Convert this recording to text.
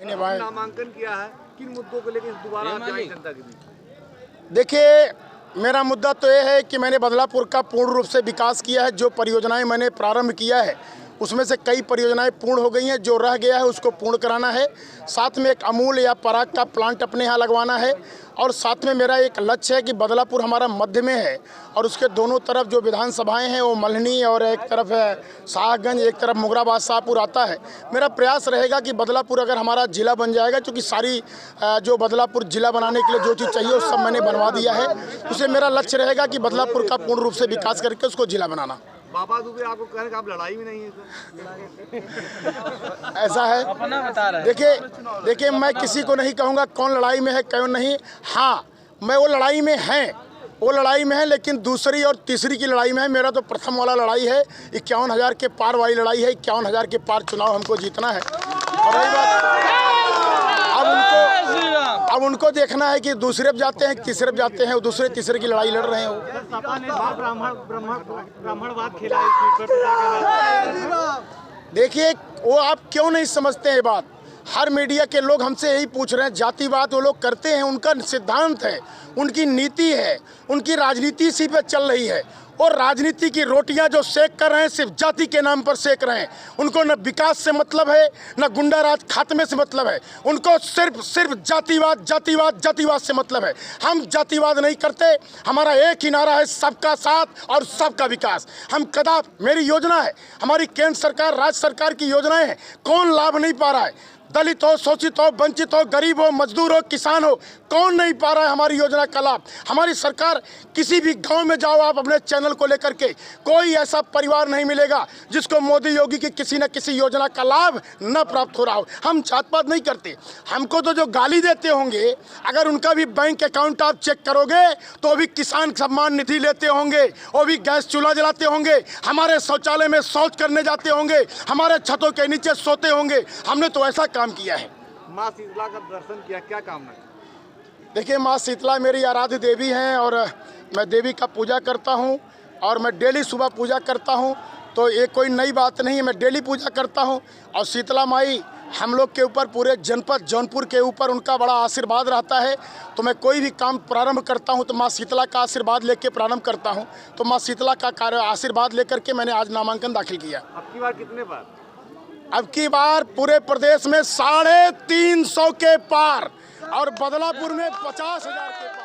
नामांकन किया है, किन मुद्दों को लेकर दोबारा जाएं जनता के बीच? देखिए, मेरा मुद्दा तो ये है कि मैंने बदलापुर का पूर्ण रूप से विकास किया है। जो परियोजनाएं मैंने प्रारंभ किया है उसमें से कई परियोजनाएं पूर्ण हो गई हैं। जो रह गया है उसको पूर्ण कराना है। साथ में एक अमूल या पराग का प्लांट अपने यहाँ लगवाना है। और साथ में मेरा एक लक्ष्य है कि बदलापुर हमारा मध्य में है और उसके दोनों तरफ जो विधानसभाएं हैं वो मल्हनी और एक तरफ है शाहगंज, एक तरफ मुगराबाद शाहपुर आता है। मेरा प्रयास रहेगा कि बदलापुर अगर हमारा ज़िला बन जाएगा, क्योंकि सारी जो बदलापुर ज़िला बनाने के लिए जो चीज़ चाहिए वो सब मैंने बनवा दिया है। उसे मेरा लक्ष्य रहेगा कि बदलापुर का पूर्ण रूप से विकास करके उसको ज़िला बनाना। बाबा दुबे आपको कह रहे हैं कि आप लड़ाई में नहीं है ऐसा है। देखिए मैं किसी को नहीं कहूँगा कौन लड़ाई में है कौन नहीं। हाँ, मैं वो लड़ाई में है, लेकिन दूसरी और तीसरी की लड़ाई में है। मेरा तो प्रथम वाला लड़ाई है, 51,000 के पार वाली लड़ाई है। 51,000 के पार चुनाव हमको जीतना है। और रही बात अब उनको देखना है कि दूसरे पे जाते हैं, तीसरे पे जाते हैं, वो दूसरे तीसरे की लड़ाई लड़ रहे हैं। ब्राह्मणवाद खेला। देखिए, वो आप क्यों नहीं समझते हैं बात। हर मीडिया के लोग हमसे यही पूछ रहे हैं। जातिवाद वो लोग करते हैं, उनका सिद्धांत है, उनकी नीति है, उनकी राजनीति इसी पे चल रही है। और राजनीति की रोटियां जो सेक कर रहे हैं सिर्फ जाति के नाम पर सेक रहे हैं। उनको न विकास से मतलब है, न गुंडाराज खात्मे से मतलब है। उनको सिर्फ जातिवाद से मतलब है। हम जातिवाद नहीं करते। हमारा एक ही नारा है, सबका साथ और सबका विकास। हम मेरी योजना है, हमारी केंद्र सरकार राज्य सरकार की योजनाएं हैं। कौन लाभ नहीं पा रहा है? दलित हो, शोषित हो, वंचित हो, गरीब हो, मजदूर हो, किसान हो, कौन नहीं पा रहा है हमारी योजना का लाभ? हमारी सरकार, किसी भी गांव में जाओ आप अपने चैनल को लेकर के, कोई ऐसा परिवार नहीं मिलेगा जिसको मोदी योगी की किसी न किसी योजना का लाभ न प्राप्त हो रहा हो। हम जातपात नहीं करते। हमको तो जो गाली देते होंगे, अगर उनका भी बैंक अकाउंट आप चेक करोगे तो भी किसान सम्मान निधि लेते होंगे, वो भी गैस चूल्हा जलाते होंगे, हमारे शौचालय में शौच करने जाते होंगे, हमारे छतों के नीचे सोते होंगे। हमने तो ऐसा काम किया है। माँ शीतला का दर्शन किया, क्या कामना है? देखिए, माँ शीतला मेरी आराध्य देवी हैं और मैं देवी का पूजा करता हूँ और मैं डेली सुबह पूजा करता हूँ। तो ये कोई नई बात नहीं है, मैं डेली पूजा करता हूँ। और शीतला माई हम लोग के ऊपर, पूरे जनपद जौनपुर के ऊपर उनका बड़ा आशीर्वाद रहता है। तो मैं कोई भी काम प्रारंभ करता हूँ तो माँ शीतला का आशीर्वाद लेके प्रारंभ करता हूँ। तो माँ शीतला का आशीर्वाद लेकर के मैंने आज नामांकन दाखिल किया। अब की बार कितने बार? अब की बार पूरे प्रदेश में 350 के पार और बदलापुर में 50,000 के पार।